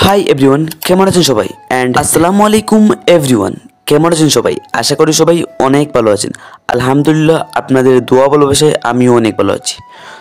Hi everyone, কেমন আছেন সবাই? অ্যান্ড আসসালামু আলাইকুম এভরিওয়ান, কেমন আছেন সবাই? আশা করি সবাই অনেক ভালো আছেন। আলহামদুলিল্লাহ, আপনাদের দোয়া ভালোবাসায় আমিও অনেক ভালো আছি।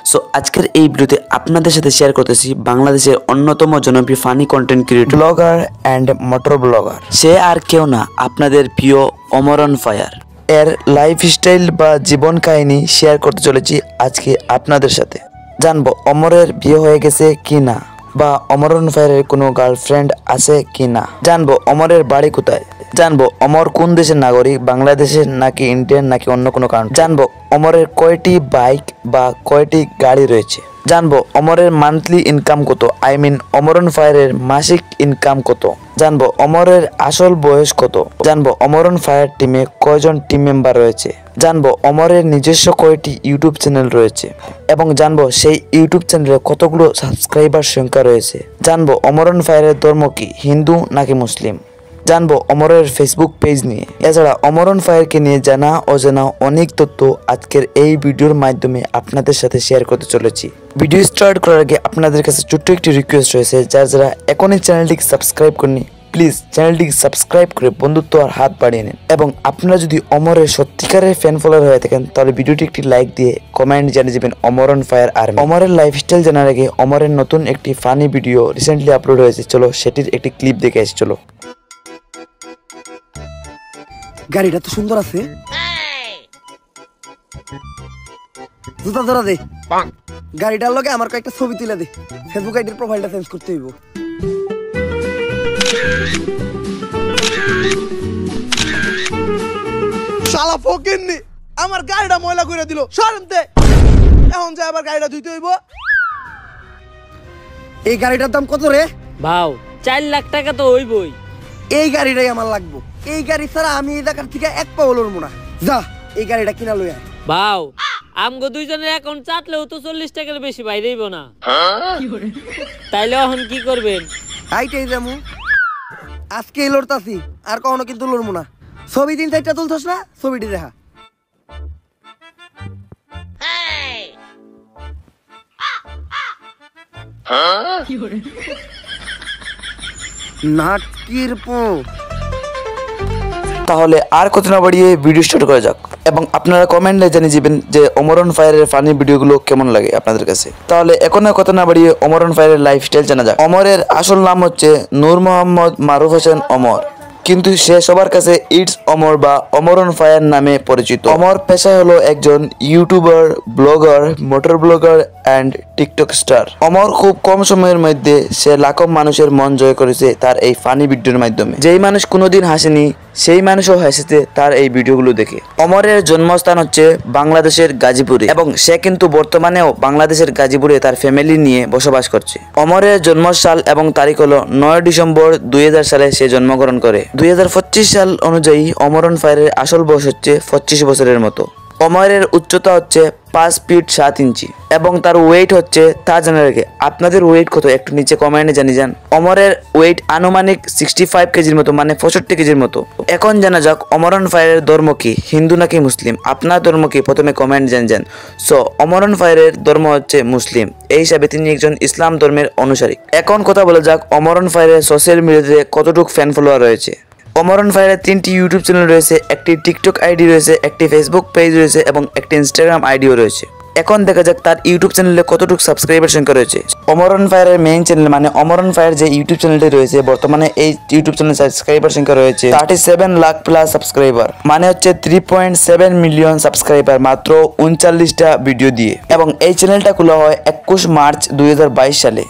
সো আজকের এই ভিডিওতে আপনাদের সাথে শেয়ার করতেছি বাংলাদেশের অন্যতম জনপ্রিয় funny content creator, blogger and motor blogger. সে আর কেউ না, আপনাদের প্রিয় অমর অন ফায়ার। এর লাইফস্টাইল বা জীবন কাহিনী শেয়ার করতে চলেছি আজকে আপনাদের সাথে। জানবো অমরের বিয়ে হয়ে গেছে কি না, বা অমর অন ফায়ারের কোনো গার্লফ্রেন্ড আছে কি না, জানবো অমরের বাড়ি কোথায়, জানবো অমর কোন দেশের নাগরিক, বাংলাদেশের নাকি ইন্ডিয়ান নাকি অন্য কোনো কারণ, জানবো অমরের কয়টি বাইক বা কয়টি গাড়ি রয়েছে, জানবো অমরের মান্থলি ইনকাম কত, অমর অন ফায়ারের মাসিক ইনকাম কত, জানবো অমরের আসল বয়স কত, জানবো অমর অন ফায়ার টিমে কয়জন টিম মেম্বার রয়েছে, জানবো অমরের নিজস্ব কয়টি ইউটিউব চ্যানেল রয়েছে এবং জানবো সেই ইউটিউব চ্যানেলে কতগুলো সাবস্ক্রাইবার সংখ্যা রয়েছে, জানবো অমর অন ফায়ারের ধর্ম কি, হিন্দু নাকি মুসলিম, জানবো অমরের ফেসবুক পেজ নিয়ে। এছাড়া অমর অন ফায়ারকে নিয়ে জানা অজানা অনেক তথ্য আজকের এই ভিডিওর মাধ্যমে আপনাদের সাথে শেয়ার করতে চলেছি। ভিডিও স্টার্ট করার আগে আপনাদের কাছে ছোট্ট একটি রিকোয়েস্ট রয়েছে, যারা এখনই চ্যানেলটিকে সাবস্ক্রাইব করেনি, প্লিজ চ্যানেলটিকে সাবস্ক্রাইব করে বন্ধুত্ব আর হাত বাড়িয়ে নিন। এবং আপনারা যদি অমরের সত্যিকারের ফ্যান ফলোয়ার হয়ে থাকেন তাহলে ভিডিওটি একটি লাইক দিয়ে কমেন্ট জানিয়ে যাবেন অমর অন ফায়ার আর্মি। অমরের লাইফস্টাইল জানার আগে অমরের নতুন একটি ফানি ভিডিও রিসেন্টলি আপলোড হয়েছে, চলো সেটির একটি ক্লিপ দেখে আসি। চলো। গাড়িটা তো সুন্দর আছে, জুতা ধরা দে, গাড়িটার লগে আমার কয়েকটা ছবি তুলে দে, ফেসবুক আইডির প্রোফাইলটা চেঞ্জ করতে হইব। শালা ফকিন্নি আমার গাড়িটা ময়লা করে দিল, সরমতে এখন যে আবার গাড়িটা ধুইতে হইব। এই গাড়িটার দাম কত রে ভাও? 4 লাখ টাকা তো হইবই। এই গাড়িটাই আমার লাগবো, এই গাড়ি ছাড়া আমি এই জায়গার থেকে এক পাও লড়বো না। যা এই গাড়িটা কিনা লই আয়। ভাও আমগো দুইজনের অ্যাকাউন্ট চাটলেও তো 40 টাকার বেশি বাইরেইব না, তাইলে এখন কি করবেন? আইটাই যামু, আজকে লড়তাছি আর কখনো কিন্তু লড়বো না। ছবি 3-4টা তুলছস না, ছবিটি দেখা। নাটকির পো। তাহলে আর কথা না বাড়িয়ে ভিডিও স্টার্ট করা যাক এবং আপনারা কমেন্টে জানিয়ে দিবেন যে অমর অন ফায়ারের ফানি ভিডিওগুলো কেমন লাগে আপনাদের কাছে। তাহলে এখন আর কথা না বাড়িয়ে অমর অন ফায়ারের লাইফস্টাইল জানা যাক। অমরের আসল নাম হচ্ছে নূর মোহাম্মদ মারুফ হোসেন অমর, কিন্তু সে সবার কাছে ইটস অমর বা অমর অন ফায়ার নামে পরিচিত। অমর পেশায় হলো একজন YouTuber, blogger, motor blogger and TikTok star. Amar খুব কম সময়ের মধ্যে সে লাখো মানুষের মন জয় করেছে তার এই ফানি ভিডিওর মাধ্যমে। যেই মানুষ কোনোদিন হাসেনি সেই মানুষও হেসেছে তার এই ভিডিওগুলো দেখে। অমরের জন্মস্থান হচ্ছে বাংলাদেশের গাজীপুরে এবং সে কিন্তু বর্তমানেও বাংলাদেশের গাজীপুরে তার ফ্যামিলি নিয়ে বসবাস করছে। অমরের জন্মসাল এবং তারিখ হলো 9 ডিসেম্বর 2000 সালে সে জন্মগ্রহণ করে। 2025 সাল অনুযায়ী অমর অন ফায়ারের আসল বয়স হচ্ছে 25 বছরের মতো। অমরের উচ্চতা হচ্ছে 5 ফিট 7 ইঞ্চি এবং তার ওয়েট হচ্ছে, তা জানার আগে আপনাদের ওয়েট কত একটু নিচে কমেন্টে জানিয়ে যান। অমরের ওয়েট আনুমানিক 65 কেজির মতো, মানে 65 কেজির মতো। এখন জানা যাক অমর অন ফায়ারের ধর্ম কি, হিন্দু নাকি মুসলিম। আপনার ধর্ম কি প্রথমে কমেন্ট জানিয়ে যান। সো অমর অন ফায়ারের ধর্ম হচ্ছে মুসলিম, এই হিসাবে তিনি একজন ইসলাম ধর্মের অনুসারী। এখন কথা বলা যাক অমর অন ফায়ারের সোশ্যাল মিডিয়াতে কতটুকু ফ্যান ফলোয়ার রয়েছে। অমর অন ফায়ারের 3টি ইউটিউব চ্যানেল রয়েছে, একটি টিকটক আইডি রয়েছে, একটি ফেসবুক পেজ রয়েছে এবং একটি ইনস্টাগ্রাম আইডিও রয়েছে। এখন দেখা যাক তার ইউটিউব চ্যানেলে কতটুকু সাবস্ক্রাইবার সংখ্যা রয়েছে। অমর অন ফায়ারের মেইন চ্যানেল মানে অমর অন ফায়ার যে ইউটিউব চ্যানেলটি রয়েছে, বর্তমানে এই ইউটিউব চ্যানেল সাবস্ক্রাইবার সংখ্যা রয়েছে 37 লাখ প্লাস সাবস্ক্রাইবার, মানে হচ্ছে 3.7 মিলিয়ন সাবস্ক্রাইবার মাত্র 39টা ভিডিও দিয়ে। এবং এই চ্যানেলটা খোলা হয় 21 মার্চ 2022 সালে।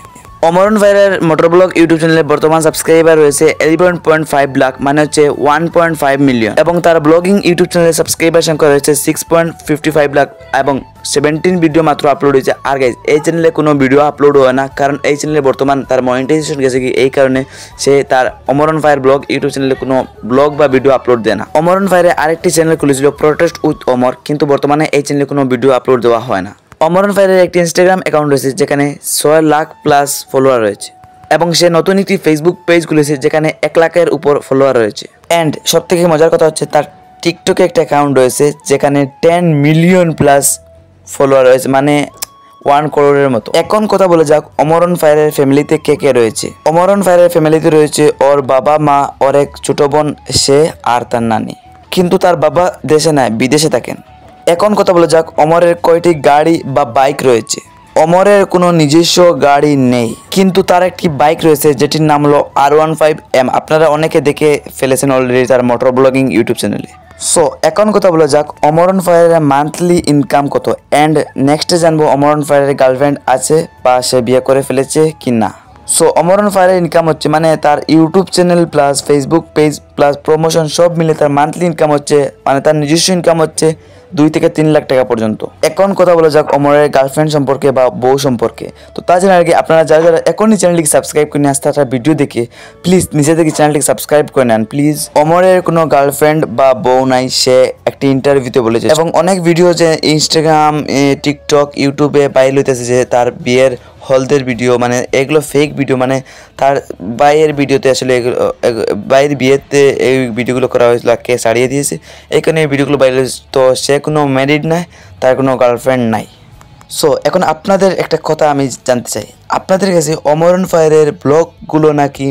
অমর অন ফায়ারের মোটর ব্লগ ইউটিউব চ্যানেলে বর্তমান সাবস্ক্রাইবার রয়েছে 11.5 লাখ, মানে হচ্ছে 1.5 মিলিয়ন। এবং তার ব্লগিং ইউটিউব চ্যানেলে সাবস্ক্রাইবার সংখ্যা রয়েছে 6.55 লাখ এবং 17 ভিডিও মাত্র আপলোড হয়েছে। আর গাইজ এই চ্যানেলে কোনো ভিডিও আপলোড হয় না, কারণ এই চ্যানেলে বর্তমান তার মনিটাইজেশন গেছে কি, এই কারণে সে তার অমর অন ফায়ার ব্লগ ইউটিউব চ্যানেলে কোনো ব্লগ বা ভিডিও আপলোড দেয় না। অমর অন ফায়ারে আরেকটি চ্যানেল খুলেছিল প্রটেস্ট উইথ অমর, কিন্তু বর্তমানে এই চ্যানেলে কোনো ভিডিও আপলোড দেওয়া হয় না। অমর অন ফায়ারের একটি ইনস্টাগ্রাম অ্যাকাউন্ট রয়েছে যেখানে 6 লাখ প্লাস ফলোয়ার রয়েছে এবং সে নতুন একটি ফেসবুক পেজ খুলেছে যেখানে 1 লাখের উপর ফলোয়ার রয়েছে। অ্যান্ড সব থেকে মজার কথা হচ্ছে তার টিকটকে একটা অ্যাকাউন্ট রয়েছে যেখানে 10 মিলিয়ন প্লাস ফলোয়ার রয়েছে, মানে 1 করোড়ের মতো। এখন কথা বলে যাক অমরন ফায়ারের ফ্যামিলিতে কে কে রয়েছে। অমরন ফায়ারের ফ্যামিলিতে রয়েছে ওর বাবা মা, ওর এক ছোট বোন, সে আর তার নানি। কিন্তু তার বাবা দেশে নাই, বিদেশে থাকেন। এখন কথা বলে যাক অমরের কয়টি গাড়ি বা বাইক রয়েছে। অমরের কোনো নিজস্ব গাড়ি নেই, কিন্তু তার একটি বাইক রয়েছে যেটির নাম হলো R15M। আপনারা অনেকে দেখে ফেলেছেন অলরেডি তার মোটর ব্লগিং ইউটিউব চ্যানেলে। সো এখন কথা বলা যাক অমরন ফায়ারের মান্থলি ইনকাম কত, অ্যান্ড নেক্সটে জানবো অমরন ফায়ারের গার্লফ্রেন্ড আছে বা সে বিয়ে করে ফেলেছে কি না। সো অমরন ফায়ারের ইনকাম হচ্ছে মানে তার YouTube channel plus Facebook page plus promotion সব মিলে তার মান্থলি ইনকাম হচ্ছে মানে তার নিজস্ব ইনকাম হচ্ছে 2 থেকে 3 লাখ টাকা পর্যন্ত। এখন কথা বলা যাক অমরের গার্লফ্রেন্ড সম্পর্কে বা বউ সম্পর্কে। তো তার জন্য আগে আপনারা যারা যারা এখনই চ্যানেলটিকে সাবস্ক্রাইব করে নিয়ে আসতে একটা ভিডিও দেখে প্লিজ নিজে থেকে চ্যানেলটিকে সাবস্ক্রাইব করে নেন প্লিজ। অমরের কোনো গার্লফ্রেন্ড বা বউ নাই, সে একটি ইন্টারভিউতে বলেছে এবং অনেক ভিডিও যে ইনস্টাগ্রাম টিকটক ইউটিউবে ভাইরাল হইতেছে যে তার বিয়ের হলদের ভিডিও, মানে এগুলো ফেক ভিডিও, মানে তার বাইয়ের ভিডিওতে আসলে বাইয়ের বিয়েতে এই ভিডিওগুলো করা হয়েছিল, কে ছাড়িয়ে দিয়েছে এই কারণে এই ভিডিওগুলো বাইরে। তো সে কোনো ম্যারিড নাই, তার কোনো গার্লফ্রেন্ড নাই। সো এখন আপনাদের একটা কথা আমি জানতে চাই, আপনাদের কাছে অমরন ফায়ারের ব্লগগুলো নাকি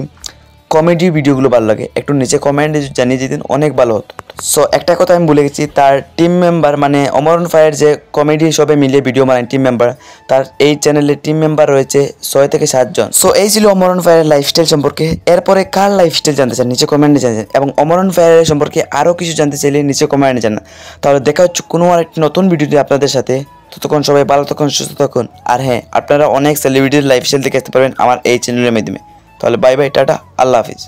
কমেডি ভিডিওগুলো ভালো লাগে? একটু নিচে কমেন্টে জানিয়ে দিতেন, অনেক ভালো হতো। সো একটা কথা আমি ভুলে গেছি, তার টিম মেম্বার মানে অমরন ফায়ার যে কমেডি সবে মিলিয়ে ভিডিও বানায় টিম মেম্বার, তার এই চ্যানেলের টিম মেম্বার রয়েছে 6 থেকে 7 জন। সো এই ছিল অমরন ফায়ারের লাইফস্টাইল সম্পর্কে। এরপরে কার লাইফস্টাইল জানতে চান নিচে কমেন্টে জানান, এবং অমরন ফায়ারের সম্পর্কে আরও কিছু জানতে চাইলে নিচে কমেন্টে জানান। তাহলে দেখা হচ্ছে কোনো আরেকটি নতুন ভিডিওতে আপনাদের সাথে। ততক্ষণ সবাই ভালো থাকুন, সুস্থ থাকুন। আর হ্যাঁ, আপনারা অনেক সেলিব্রিটির লাইফস্টাইল দেখে আসতে পারবেন আমার এই চ্যানেলের মাধ্যমে। তাহলে বাই বাই, টাটা, আল্লাহ হাফিজ।